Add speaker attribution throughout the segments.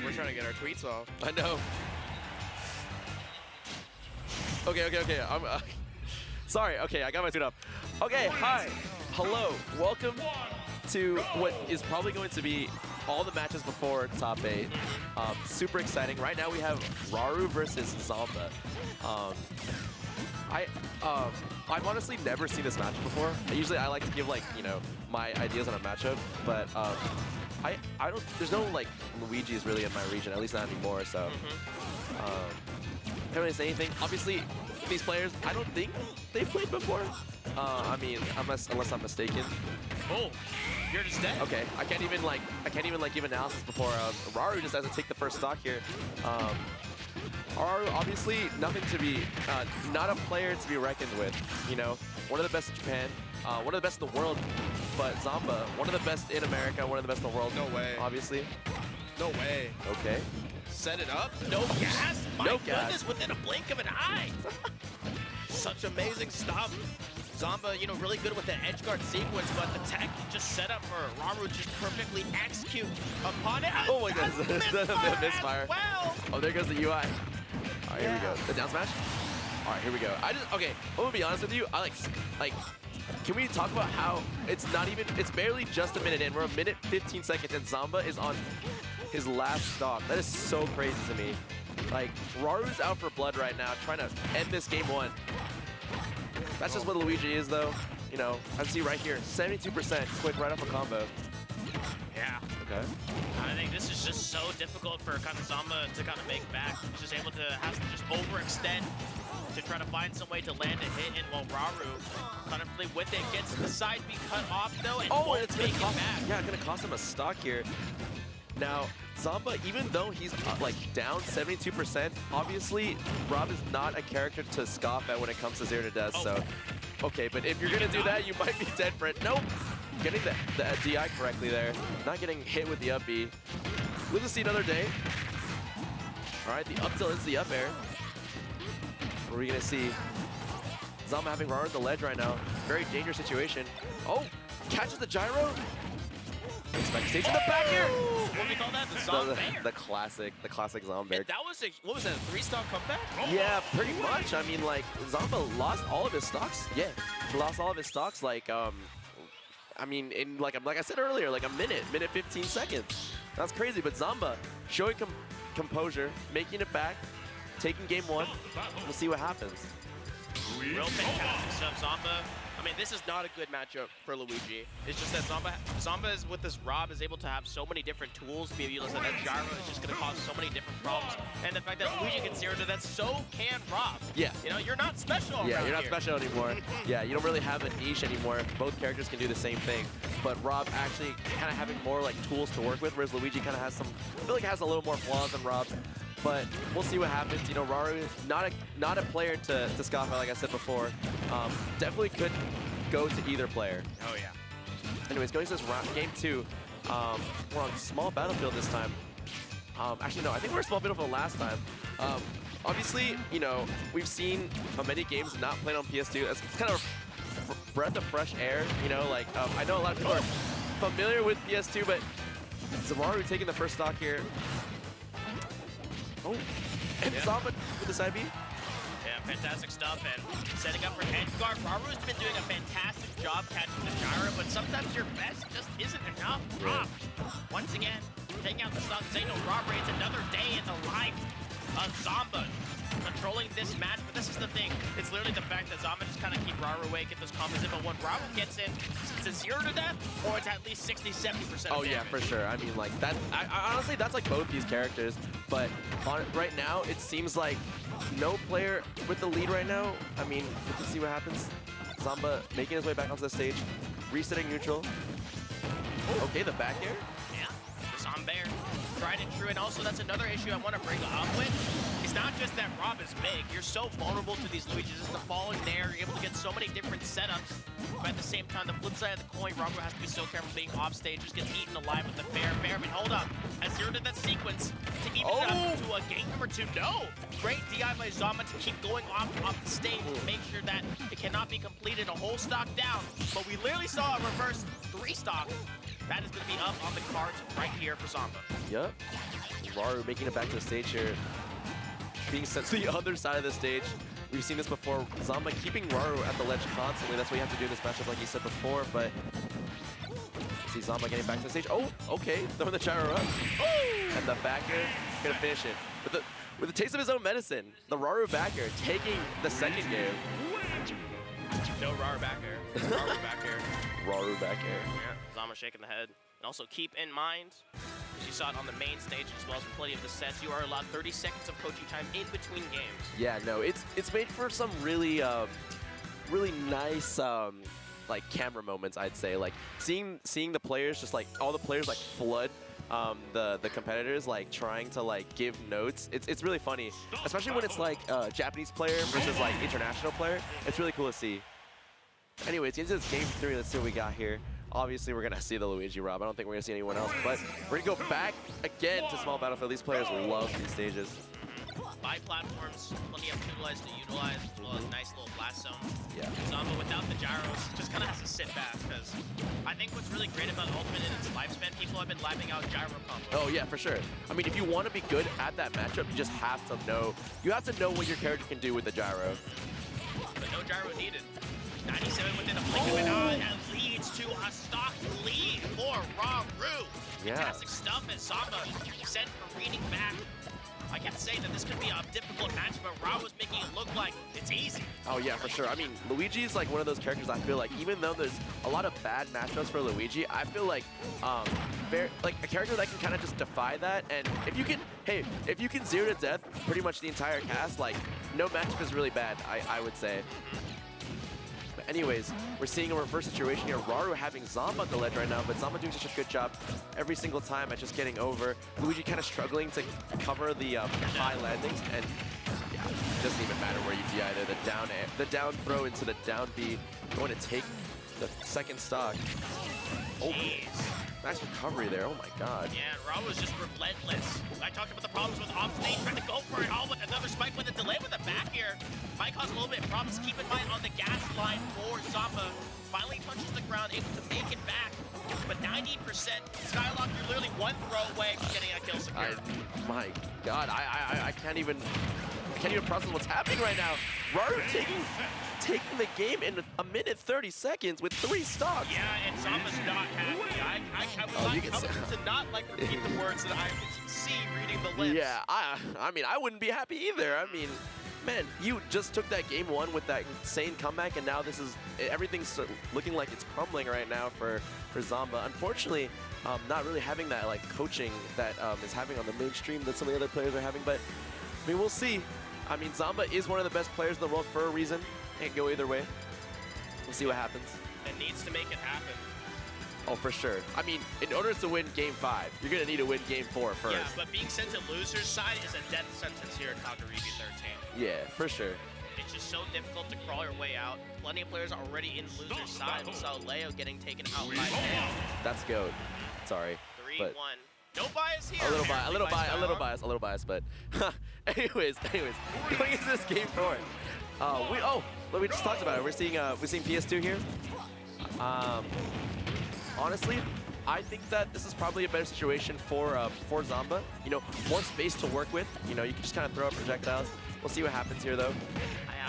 Speaker 1: We're trying to get our tweets off.
Speaker 2: I know. Okay. I'm sorry. Okay, I got my tweet up. Okay, hi, hello, welcome to what is probably going to be all the matches before top 8. Super exciting. Right now we have Raru versus Zomba. I've honestly never seen this match before. Usually I like to give my ideas on a matchup, but I don't. There's no Luigi's really in my region, at least not anymore. So can't really say anything. Obviously, these players, I don't think they've played before. I mean, unless I'm mistaken.
Speaker 1: Oh, you're just dead.
Speaker 2: Okay, I can't even give analysis before Raru just has to take the first stock here. Raru, obviously, nothing to be, not a player to be reckoned with. You know, one of the best in Japan, one of the best in the world. But Zomba, one of the best in America, one of the best in the world.
Speaker 1: No way.
Speaker 2: Obviously.
Speaker 1: No way.
Speaker 2: Okay.
Speaker 1: Set it up. No gas. My goodness, within a blink of an eye. Such amazing stuff. Zomba, you know, really good with the edge guard sequence, but the tech just set up for Raru just perfectly execute upon it.
Speaker 2: Oh my goodness, misfire.
Speaker 1: Wow.
Speaker 2: Oh, there goes the UI. All right, here we go. The down smash. All right, here we go. Okay, I'm gonna be honest with you. I like, can we talk about how it's not even, it's barely just a minute in. We're a minute 15 seconds and Zomba is on his last stock. That is so crazy to me. Like, Raru's out for blood right now, trying to end this game 1. That's just what Luigi is, though. You know, I see right here, 72% quick right off a combo.
Speaker 1: Yeah.
Speaker 2: Okay.
Speaker 1: I think this is just so difficult for kind of Zomba to kind of make back. He's just able to have to just overextend to try to find some way to land a hit in, while Raru comfortably with it gets the side B cut off though, and won't
Speaker 2: it's
Speaker 1: take
Speaker 2: gonna cost,
Speaker 1: it back.
Speaker 2: Yeah, it's gonna cost him a stock here. Now, Zomba, even though he's down 72%, obviously Rob is not a character to scoff at when it comes to 0 to death. So, okay, but if you're gonna do that, you might be dead for it. Nope. Getting the DI correctly there, not getting hit with the up B. Live to see another day. All right, the up tilt into the up air. What are we gonna see? Zomba having Raru at the ledge right now. Very dangerous situation. Oh, catches the gyro. Expect stage in the back here.
Speaker 1: What do we call that? The Zomba.
Speaker 2: The classic Zomba.
Speaker 1: That was what was that? A 3-stock comeback?
Speaker 2: Yeah, pretty much. I mean, like, Zomba lost all of his stocks. Yeah, he lost all of his stocks. Like, I mean, in like I said earlier, like a minute 15 seconds. That's crazy. But Zomba showing composure, making it back, taking game 1. We'll see what happens.
Speaker 1: Real fantastic stuff, Zomba. I mean, this is not a good matchup for Luigi. It's just that Zomba is with this Rob is able to have so many different tools to be able to that gyro is just going to cause so many different problems. And the fact that Luigi can 0 to that, so can Rob.
Speaker 2: Yeah.
Speaker 1: You know, you're not special.
Speaker 2: Yeah, you're not special anymore. Yeah, you don't really have a niche anymore. Both characters can do the same thing. But Rob actually kind of having more like tools to work with, whereas Luigi kind of has some, I feel like has a little more flaws than Rob. But we'll see what happens. You know, Raru is not a player to scoff at, like I said before. Definitely could go to either player.
Speaker 1: Oh yeah.
Speaker 2: Anyways, going to this round, game 2. We're on small battlefield this time. Actually, no, I think we were small battlefield last time. Obviously, you know, we've seen many games not playing on PS2. It's kind of a breath of fresh air. You know, like I know a lot of people are familiar with PS2, but Raru taking the first stock here. Oh, and Zomba with the side B.
Speaker 1: Yeah, fantastic stuff, and setting up for edge guard. Raru's been doing a fantastic job catching the gyro, but sometimes your best just isn't enough. Rob, once again, taking out the stock signal. Robbery, it's another day in the life of Zomba. Controlling this match, but this is the thing. It's literally the fact that Zomba just kind of keep Raru away, get those combos in, but when Raru gets in, it's a 0 to death, or it's at least 60-70%.
Speaker 2: Oh yeah, for sure. I mean, like that. I honestly, that's like both these characters. But right now, it seems like no player with the lead right now. I mean, we can see what happens. Zomba making his way back onto the stage, resetting neutral. Okay, the back air.
Speaker 1: Yeah, the Zomba air. Tried and true, and also that's another issue I want to bring up with. It's not just that Rob is big. You're so vulnerable to these Luigis. It's the fall in there. You're able to get so many different setups. But at the same time, the flip side of the coin, Raru has to be so careful being off stage. Just gets eaten alive with the fair. But hold up. As 0 to that sequence to even it up to a game number 2. No! Great DI by Zomba to keep going off the stage to make sure that it cannot be completed. A whole stock down. But we literally saw a reverse 3 stock that is going to be up on the cards right here for Zomba.
Speaker 2: Yep. Raru making it back to the stage here. Being sent to the other side of the stage. We've seen this before. Zomba keeping Raru at the ledge constantly. That's what you have to do in this matchup, like you said before. But see Zomba getting back to the stage. Oh, okay. Throwing the gyro up. And the backer gonna finish it. With the taste of his own medicine, the Raru backer taking the second game.
Speaker 1: No Raru back air. Raru back air.
Speaker 2: Raru back air.
Speaker 1: Yeah, Zomba shaking the head. And also keep in mind, as you saw it on the main stage as well as in plenty of the sets, you are allowed 30 seconds of coaching time in between games.
Speaker 2: Yeah, no, it's made for some really really nice like camera moments, I'd say. Like seeing the players, just like all the players like flood the competitors, like trying to like give notes. It's really funny, especially when it's like Japanese player versus like international player. It's really cool to see. Anyways, into this game 3, let's see what we got here. Obviously, we're gonna see the Luigi Rob. I don't think we're gonna see anyone else, but we're gonna go back again to Small Battlefield. These players love these stages.
Speaker 1: 5 platforms, plenty of utilize, as well as nice little blast zone.
Speaker 2: Yeah.
Speaker 1: Zomba without the gyros just kind of has to sit back, because I think what's really great about Ultimate in its lifespan, people have been lapping out gyro combos.
Speaker 2: Oh yeah, for sure. I mean, if you want to be good at that matchup, you just have to know. You have to know what your character can do with the gyro.
Speaker 1: But no gyro needed. 97 within a blink of an eye, that leads to a stock lead for Raru.
Speaker 2: Yeah.
Speaker 1: Fantastic stuff as Zomba sent for reading back. I can say that this could be a difficult match, but Raru is making it look like it's easy.
Speaker 2: Oh yeah, for sure. I mean, Luigi is like one of those characters I feel like, even though there's a lot of bad matchups for Luigi, I feel like like a character that can kind of just defy that. And if you can, hey, if you can 0 to death pretty much the entire cast, like no matchup is really bad, I would say. Anyways, we're seeing a reverse situation here. Raru having Zomba on the ledge right now, but Zomba doing such a good job every single time at just getting over. Luigi kind of struggling to cover the high landings, and yeah, it doesn't even matter where you DI there. The down throw into the down B, going to take the second stock. Oh, nice recovery there. Oh my God.
Speaker 1: Yeah, Raru was just relentless. I talked about the problems with off stage, trying to go for it all with another spike with a delay with the back air. Might cause a little bit of problems. Keep in mind on the gas line for Zomba. Finally touches the ground, able to make it back. But 90%, Skylock, you're literally one throw away from getting a kill secure.
Speaker 2: My God, I can't even process what's happening right now. Raru taking the game in a minute 30 seconds with 3 stocks.
Speaker 1: Yeah, and Zomba's not happy. I would not like to repeat the words that I can see reading the lips.
Speaker 2: Yeah, I mean, I wouldn't be happy either. I mean, man, you just took that game 1 with that insane comeback, and now everything's looking like it's crumbling right now for Zomba. Unfortunately, not really having that like coaching that is having on the mainstream that some of the other players are having, but I mean, we'll see. I mean, Zomba is one of the best players in the world for a reason. Can't go either way. We'll see what happens.
Speaker 1: It needs to make it happen.
Speaker 2: Oh, for sure. I mean, in order to win Game 5, you're going to need to win Game 4 first.
Speaker 1: Yeah, but being sent to loser's side is a death sentence here at Kagaribi 13.
Speaker 2: Yeah, for sure.
Speaker 1: It's just so difficult to crawl your way out. Plenty of players are already in loser's side. We saw Leo getting taken out by Leo.
Speaker 2: That's goat. Sorry.
Speaker 1: 3-1. No bias here.
Speaker 2: A little bias, but anyways, going into this Game 4. We just talked about it. We're seeing PS2 here. Honestly, I think that this is probably a better situation for Zomba. You know, more space to work with. You know, you can just kind of throw out projectiles. We'll see what happens here, though.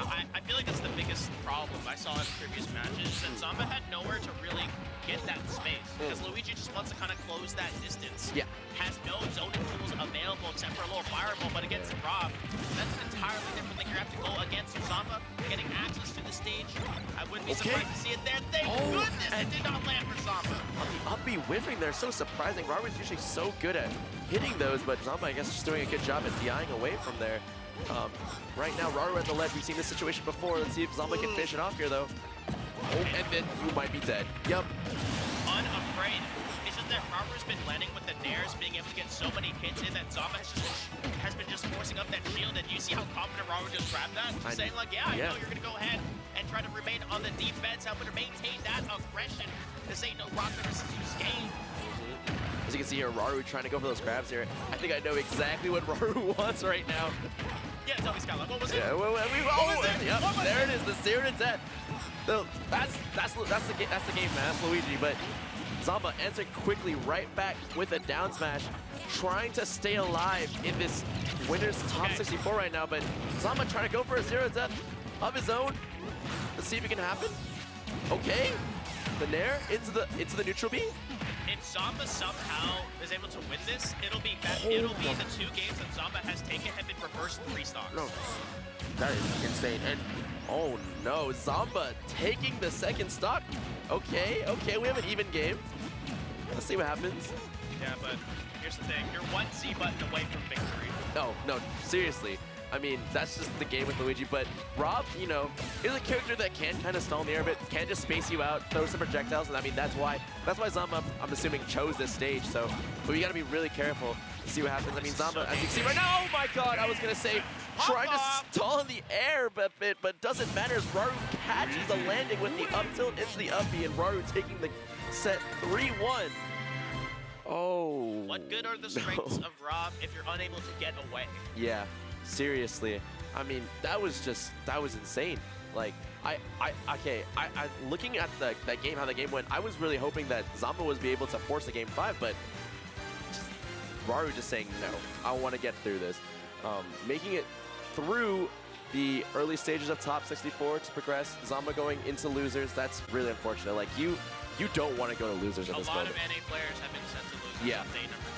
Speaker 1: I feel like that's the biggest problem I saw in previous matches, that Zomba had nowhere to really get that space, because Luigi just wants to kind of close that distance.
Speaker 2: Yeah.
Speaker 1: Has no zoning tools available except for a little fireball, but against Rob, that's an entirely different thing. You have to go against Zomba, getting access to the stage. I wouldn't be surprised to see it there. Thank goodness it did not land for Zomba.
Speaker 2: Up B whiffing there, so surprising. Raru's usually so good at hitting those, but Zomba, I guess, is just doing a good job at DIing away from there. Right now, Raru at the ledge. We've seen this situation before. Let's see if Zomba can finish it off here, though. Oh, and then you might be dead. Yep.
Speaker 1: Unafraid. It's just that Raru's been landing with the nairs, being able to get so many hits in that Zomba has been just forcing up that shield, and you see how confident Raru just grabbed that, saying like, yeah, I know you're gonna go ahead and try to remain on the defense, helping to maintain that aggression. This ain't no rock paper scissors game.
Speaker 2: As you can see here, Raru trying to go for those grabs here. I think I know exactly what Raru wants right now.
Speaker 1: Yeah, tell me, Skylar, what was it?
Speaker 2: Yeah, yep, there it is, the 0 to death. So that's the game, man. That's Luigi, but Zomba answered quickly right back with a down smash, trying to stay alive in this winner's top 64 right now, but Zomba trying to go for a 0 death of his own. Let's see if it can happen. Okay, the Nair into the neutral B.
Speaker 1: If Zomba somehow is able to win this, it'll be the 2 games that Zomba has taken have been reversed 3 stocks.
Speaker 2: No, that is insane. And oh no, Zomba taking the 2nd stock. Okay, we have an even game. Let's see what happens.
Speaker 1: Yeah, but here's the thing. You're 1 Z button away from victory.
Speaker 2: No, seriously. I mean, that's just the game with Luigi, but Rob, you know, is a character that can kind of stall in the air a bit, can just space you out, throw some projectiles, and I mean, that's why Zomba, I'm assuming, chose this stage, so, but we gotta be really careful to see what happens. I mean, Zomba, as you can see right now, oh my god, I was gonna say, trying to stall in the air a bit, but doesn't matter as Raru catches the landing with the up tilt into the up B, and Raru taking the set 3-1. Oh.
Speaker 1: What good are the strengths of Rob if you're unable to get away?
Speaker 2: Yeah. Seriously, I mean, that was insane. Like, looking at that game, how the game went, I was really hoping that Zomba was be able to force a game 5, but Raru just saying, no, I want to get through this. Making it through the early stages of top 64 to progress, Zomba going into losers, that's really unfortunate. Like, you don't want to go to losers at this point.
Speaker 1: A lot of NA players have been sent to losers.
Speaker 2: Yeah.
Speaker 1: Day number